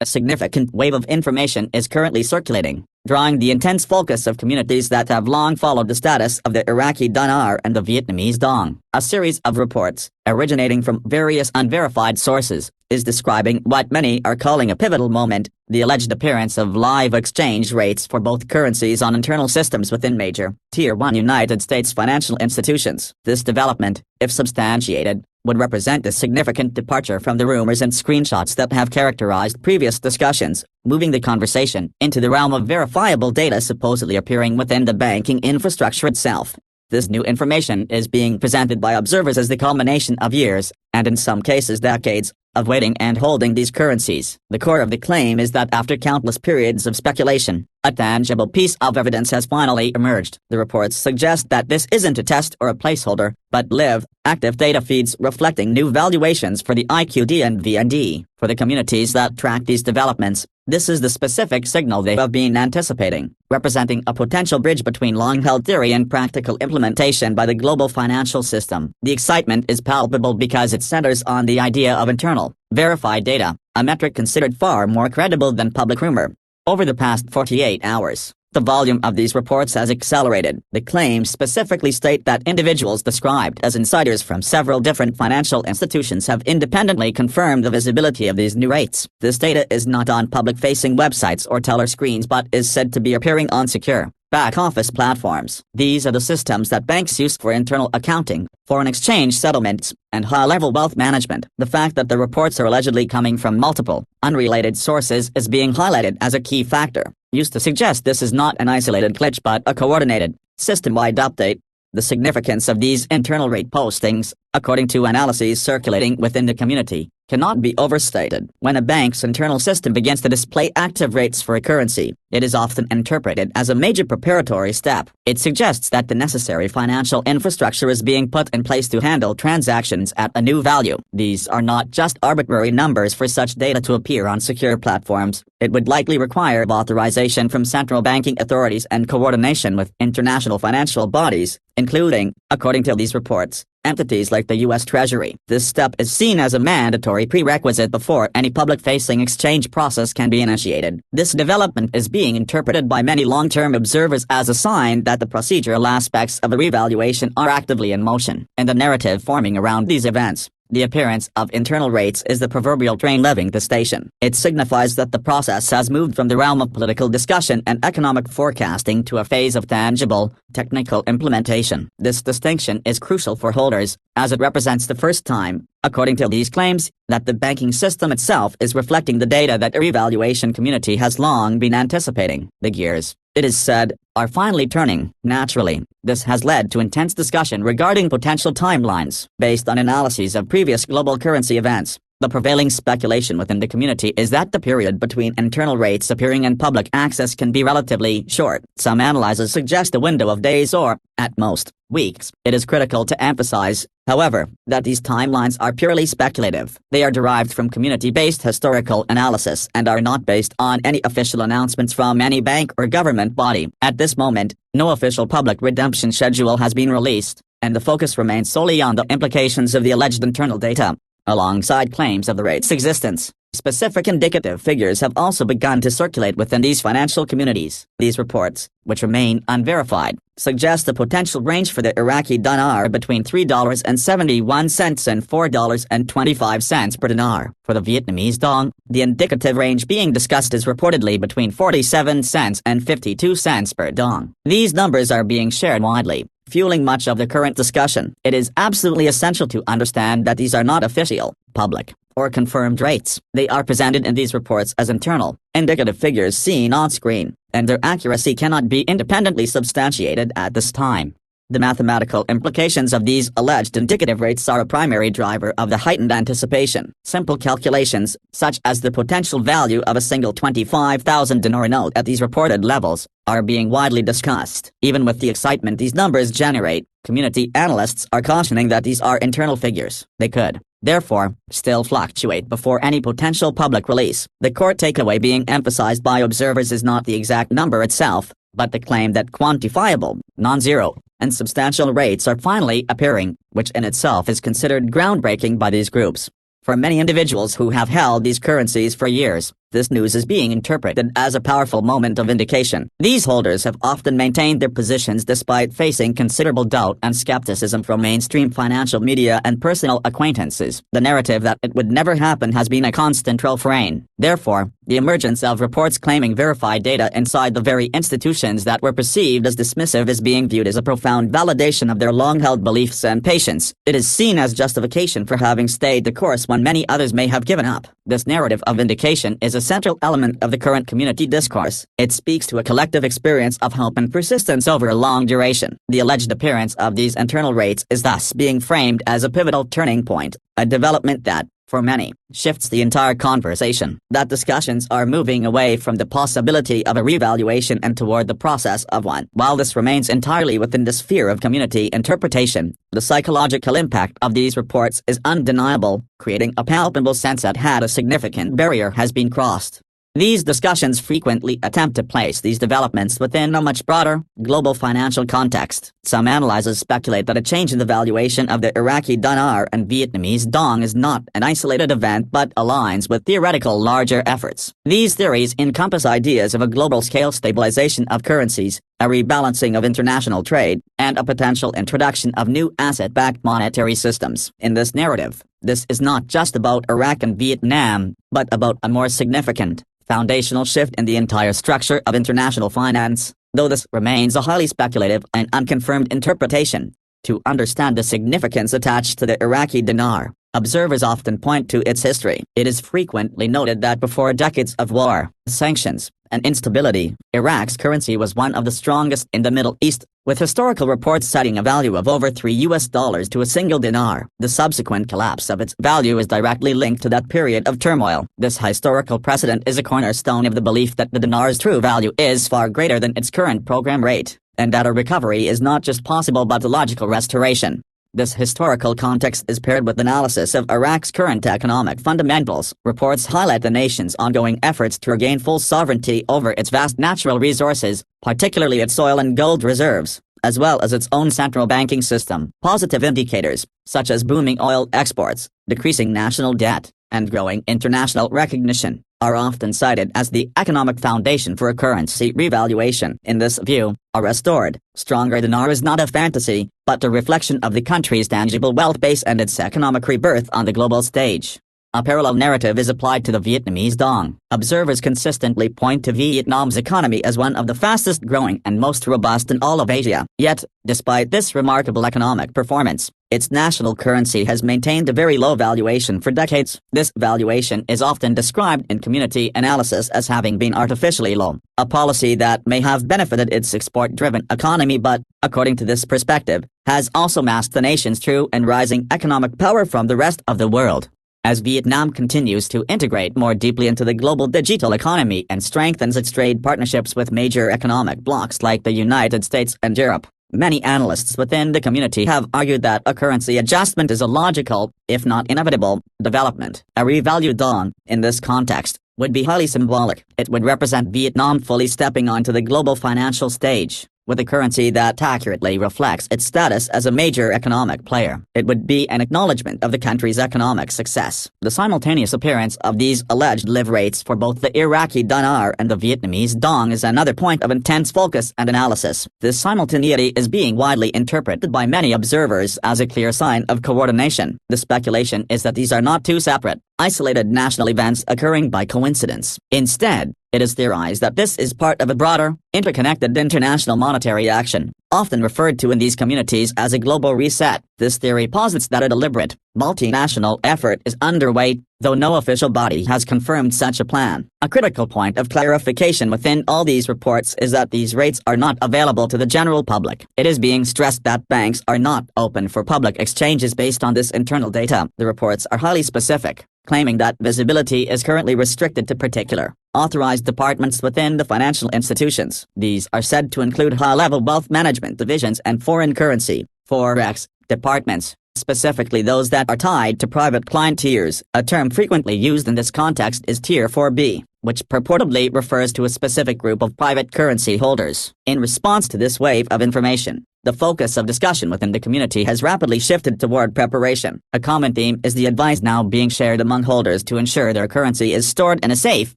A significant wave of information is currently circulating, drawing the intense focus of communities that have long followed the status of the Iraqi Dinar and the Vietnamese Dong. A series of reports, originating from various unverified sources, is describing what many are calling a pivotal moment: the alleged appearance of live exchange rates for both currencies on internal systems within major, Tier 1 United States financial institutions. This development, if substantiated, would represent a significant departure from the rumors and screenshots that have characterized previous discussions, moving the conversation into the realm of verifiable data supposedly appearing within the banking infrastructure itself. This new information is being presented by observers as the culmination of years, and in some cases decades, of waiting and holding these currencies. The core of the claim is that after countless periods of speculation, a tangible piece of evidence has finally emerged. The reports suggest that this isn't a test or a placeholder, but live, active data feeds reflecting new valuations for the IQD and VND. For the communities that track these developments, this is the specific signal they have been anticipating, representing a potential bridge between long-held theory and practical implementation by the global financial system. The excitement is palpable because it centers on the idea of internal, verified data, a metric considered far more credible than public rumor. Over the past 48 hours, the volume of these reports has accelerated. The claims specifically state that individuals described as insiders from several different financial institutions have independently confirmed the visibility of these new rates. This data is not on public-facing websites or teller screens but is said to be appearing on secure, back-office platforms. These are the systems that banks use for internal accounting, foreign exchange settlements, and high-level wealth management. The fact that the reports are allegedly coming from multiple, unrelated sources is being highlighted as a key factor, used to suggest this is not an isolated glitch but a coordinated, system-wide update. The significance of these internal rate postings, according to analyses circulating within the community, cannot be overstated. When a bank's internal system begins to display active rates for a currency, it is often interpreted as a major preparatory step. It suggests that the necessary financial infrastructure is being put in place to handle transactions at a new value. These are not just arbitrary numbers. For such data to appear on secure platforms, it would likely require authorization from central banking authorities and coordination with international financial bodies, including, according to these reports, entities like the U.S. Treasury. This step is seen as a mandatory prerequisite before any public-facing exchange process can be initiated. This development is being interpreted by many long-term observers as a sign that the procedural aspects of a revaluation are actively in motion. And the narrative forming around these events, the appearance of internal rates, is the proverbial train leaving the station. It signifies that the process has moved from the realm of political discussion and economic forecasting to a phase of tangible, technical implementation. This distinction is crucial for holders, as it represents the first time, according to these claims, that the banking system itself is reflecting the data that a revaluation community has long been anticipating. The gears, it is said, are finally turning. Naturally, this has led to intense discussion regarding potential timelines. Based on analyses of previous global currency events, the prevailing speculation within the community is that the period between internal rates appearing and public access can be relatively short. Some analyses suggest a window of days or, at most, weeks. It is critical to emphasize, however, that these timelines are purely speculative. They are derived from community-based historical analysis and are not based on any official announcements from any bank or government body. At this moment, no official public redemption schedule has been released, and the focus remains solely on the implications of the alleged internal data. Alongside claims of the rate's existence, specific indicative figures have also begun to circulate within these financial communities. These reports, which remain unverified, suggest a potential range for the Iraqi dinar between $3.71 and $4.25 per dinar. For the Vietnamese dong, the indicative range being discussed is reportedly between 47 cents and 52 cents per dong. These numbers are being shared widely, fueling much of the current discussion. It is absolutely essential to understand that these are not official, public, or confirmed rates. They are presented in these reports as internal, indicative figures seen on screen, and their accuracy cannot be independently substantiated at this time. The mathematical implications of these alleged indicative rates are a primary driver of the heightened anticipation. Simple calculations, such as the potential value of a single 25,000 dinar note at these reported levels, are being widely discussed. Even with the excitement these numbers generate, community analysts are cautioning that these are internal figures. They could, therefore, still fluctuate before any potential public release. The core takeaway being emphasized by observers is not the exact number itself, but the claim that quantifiable, non-zero, and substantial rates are finally appearing, which in itself is considered groundbreaking by these groups. For many individuals who have held these currencies for years, This news is being interpreted as a powerful moment of vindication. These holders have often maintained their positions despite facing considerable doubt and skepticism from mainstream financial media and personal acquaintances. The narrative that it would never happen has been a constant refrain. Therefore, the emergence of reports claiming verified data inside the very institutions that were perceived as dismissive is being viewed as a profound validation of their long-held beliefs and patience. It is seen as justification for having stayed the course when many others may have given up. This narrative of vindication is a central element of the current community discourse. It speaks to a collective experience of hope and persistence over a long duration. The alleged appearance of these internal rates is thus being framed as a pivotal turning point, a development that, for many, shifts the entire conversation. That discussions are moving away from the possibility of a revaluation and toward the process of one. While this remains entirely within the sphere of community interpretation, the psychological impact of these reports is undeniable, creating a palpable sense that a significant barrier has been crossed. These discussions frequently attempt to place these developments within a much broader, global financial context. Some analysts speculate that a change in the valuation of the Iraqi Dinar and Vietnamese Dong is not an isolated event but aligns with theoretical larger efforts. These theories encompass ideas of a global-scale stabilization of currencies, a rebalancing of international trade, and a potential introduction of new asset-backed monetary systems. In this narrative, this is not just about Iraq and Vietnam, but about a more significant, foundational shift in the entire structure of international finance, though this remains a highly speculative and unconfirmed interpretation. To understand the significance attached to the Iraqi dinar, observers often point to its history. It is frequently noted that before decades of war, sanctions, and instability, Iraq's currency was one of the strongest in the Middle East, with historical reports citing a value of over $3 to a single dinar. The subsequent collapse of its value is directly linked to that period of turmoil. This historical precedent is a cornerstone of the belief that the dinar's true value is far greater than its current program rate, and that a recovery is not just possible but a logical restoration. This historical context is paired with analysis of Iraq's current economic fundamentals. Reports highlight the nation's ongoing efforts to regain full sovereignty over its vast natural resources, particularly its oil and gold reserves, as well as its own central banking system. Positive indicators, such as booming oil exports, decreasing national debt, and growing international recognition, are often cited as the economic foundation for a currency revaluation. In this view, a restored, stronger dinar is not a fantasy, but a reflection of the country's tangible wealth base and its economic rebirth on the global stage. A parallel narrative is applied to the Vietnamese Dong. Observers consistently point to Vietnam's economy as one of the fastest growing and most robust in all of Asia. Yet, despite this remarkable economic performance, its national currency has maintained a very low valuation for decades. This valuation is often described in community analysis as having been artificially low, a policy that may have benefited its export-driven economy but, according to this perspective, has also masked the nation's true and rising economic power from the rest of the world. As Vietnam continues to integrate more deeply into the global digital economy and strengthens its trade partnerships with major economic blocs like the United States and Europe, many analysts within the community have argued that a currency adjustment is a logical, if not inevitable, development. A revalued dong, in this context, would be highly symbolic. It would represent Vietnam fully stepping onto the global financial stage, with a currency that accurately reflects its status as a major economic player. It would be an acknowledgement of the country's economic success. The simultaneous appearance of these alleged live rates for both the Iraqi dinar and the Vietnamese dong is another point of intense focus and analysis. This simultaneity is being widely interpreted by many observers as a clear sign of coordination. The speculation is that these are not two separate, isolated national events occurring by coincidence. Instead, it is theorized that this is part of a broader, interconnected international monetary action, often referred to in these communities as a global reset. This theory posits that a deliberate, multinational effort is underway, though no official body has confirmed such a plan. A critical point of clarification within all these reports is that these rates are not available to the general public. It is being stressed that banks are not open for public exchanges based on this internal data. The reports are highly specific, claiming that visibility is currently restricted to particular, authorized departments within the financial institutions. These are said to include high-level wealth management divisions and foreign currency, forex, departments, specifically those that are tied to private client tiers. A term frequently used in this context is Tier 4B, which purportedly refers to a specific group of private currency holders. In response to this wave of information, the focus of discussion within the community has rapidly shifted toward preparation. A common theme is the advice now being shared among holders to ensure their currency is stored in a safe,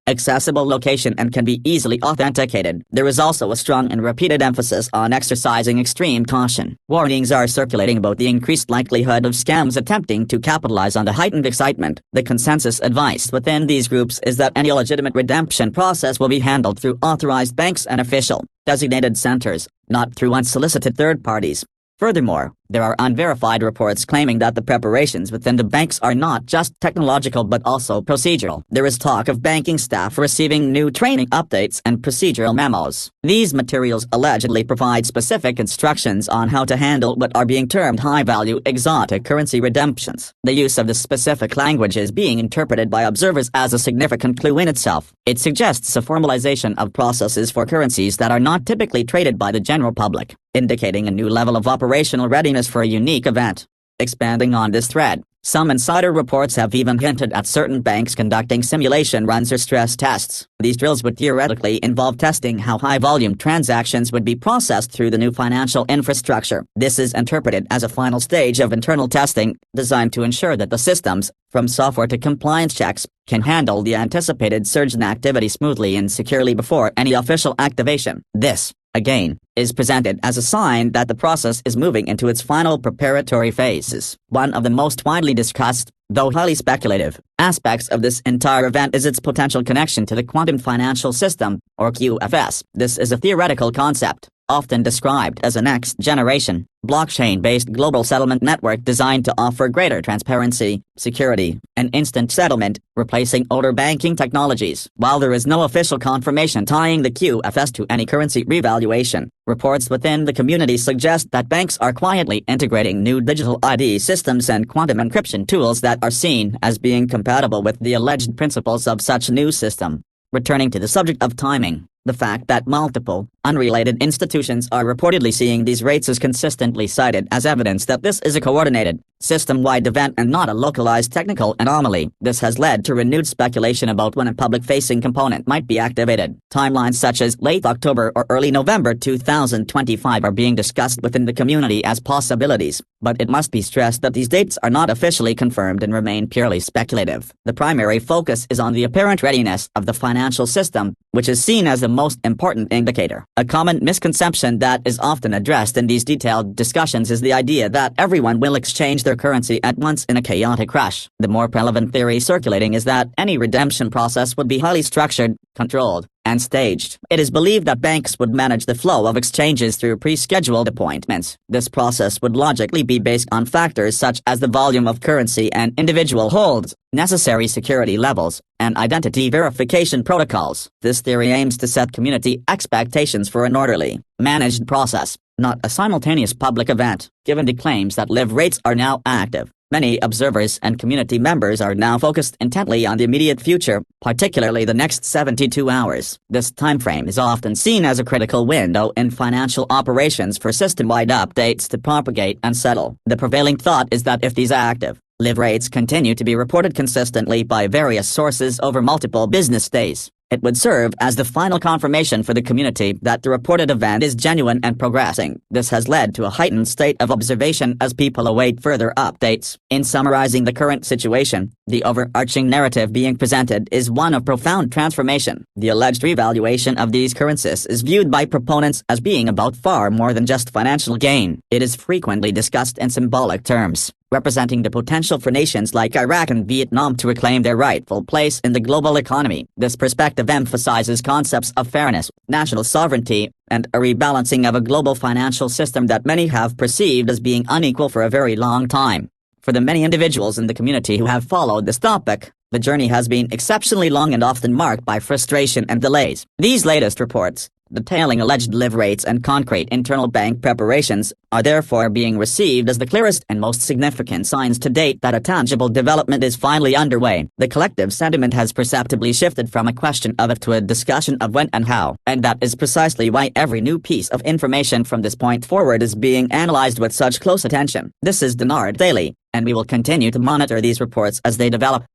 accessible location, and can be easily authenticated. There is also a strong and repeated emphasis on exercising extreme caution. Warnings are circulating about the increased likelihood of scams attempting to capitalize on the heightened excitement. The consensus advice within these groups is that any legitimate redemption process will be handled through authorized banks and official, designated centers, not through unsolicited third parties. Furthermore, there are unverified reports claiming that the preparations within the banks are not just technological but also procedural. There is talk of banking staff receiving new training updates and procedural memos. These materials allegedly provide specific instructions on how to handle what are being termed high-value exotic currency redemptions. The use of this specific language is being interpreted by observers as a significant clue in itself. It suggests a formalization of processes for currencies that are not typically traded by the general public, indicating a new level of operational readiness for a unique event. Expanding on this thread, some insider reports have even hinted at certain banks conducting simulation runs or stress tests. These drills would theoretically involve testing how high-volume transactions would be processed through the new financial infrastructure. This is interpreted as a final stage of internal testing, designed to ensure that the systems, from software to compliance checks, can handle the anticipated surge in activity smoothly and securely before any official activation. This, again, is presented as a sign that the process is moving into its final preparatory phases. One of the most widely discussed, though highly speculative, aspects of this entire event is its potential connection to the quantum financial system, or QFS. This is a theoretical concept, often described as a next-generation, blockchain-based global settlement network designed to offer greater transparency, security, and instant settlement, replacing older banking technologies. While there is no official confirmation tying the QFS to any currency revaluation, reports within the community suggest that banks are quietly integrating new digital ID systems and quantum encryption tools that are seen as being compatible with the alleged principles of such a new system. Returning to the subject of timing, the fact that multiple, unrelated institutions are reportedly seeing these rates is consistently cited as evidence that this is a coordinated, system-wide event and not a localized technical anomaly. This has led to renewed speculation about when a public-facing component might be activated. Timelines such as late October or early November 2025 are being discussed within the community as possibilities, but it must be stressed that these dates are not officially confirmed and remain purely speculative. The primary focus is on the apparent readiness of the financial system, which is seen as the most important indicator. A common misconception that is often addressed in these detailed discussions is the idea that everyone will exchange their currency at once in a chaotic rush. The more relevant theory circulating is that any redemption process would be highly structured, controlled, and staged. It is believed that banks would manage the flow of exchanges through pre-scheduled appointments. This process would logically be based on factors such as the volume of currency and individual holds, necessary security levels, and identity verification protocols. This theory aims to set community expectations for an orderly, managed process, not a simultaneous public event. Given the claims that live rates are now active, many observers and community members are now focused intently on the immediate future, particularly the next 72 hours. This timeframe is often seen as a critical window in financial operations for system-wide updates to propagate and settle. The prevailing thought is that if these active, live rates continue to be reported consistently by various sources over multiple business days, it would serve as the final confirmation for the community that the reported event is genuine and progressing. This has led to a heightened state of observation as people await further updates. In summarizing the current situation, the overarching narrative being presented is one of profound transformation. The alleged revaluation of these currencies is viewed by proponents as being about far more than just financial gain. It is frequently discussed in symbolic terms, representing the potential for nations like Iraq and Vietnam to reclaim their rightful place in the global economy. This perspective emphasizes concepts of fairness, national sovereignty, and a rebalancing of a global financial system that many have perceived as being unequal for a very long time. For the many individuals in the community who have followed this topic, the journey has been exceptionally long and often marked by frustration and delays. These latest reports, detailing alleged live rates and concrete internal bank preparations, are therefore being received as the clearest and most significant signs to date that a tangible development is finally underway. The collective sentiment has perceptibly shifted from a question of if to a discussion of when and how, and that is precisely why every new piece of information from this point forward is being analyzed with such close attention. This is Dinar Daily, and we will continue to monitor these reports as they develop.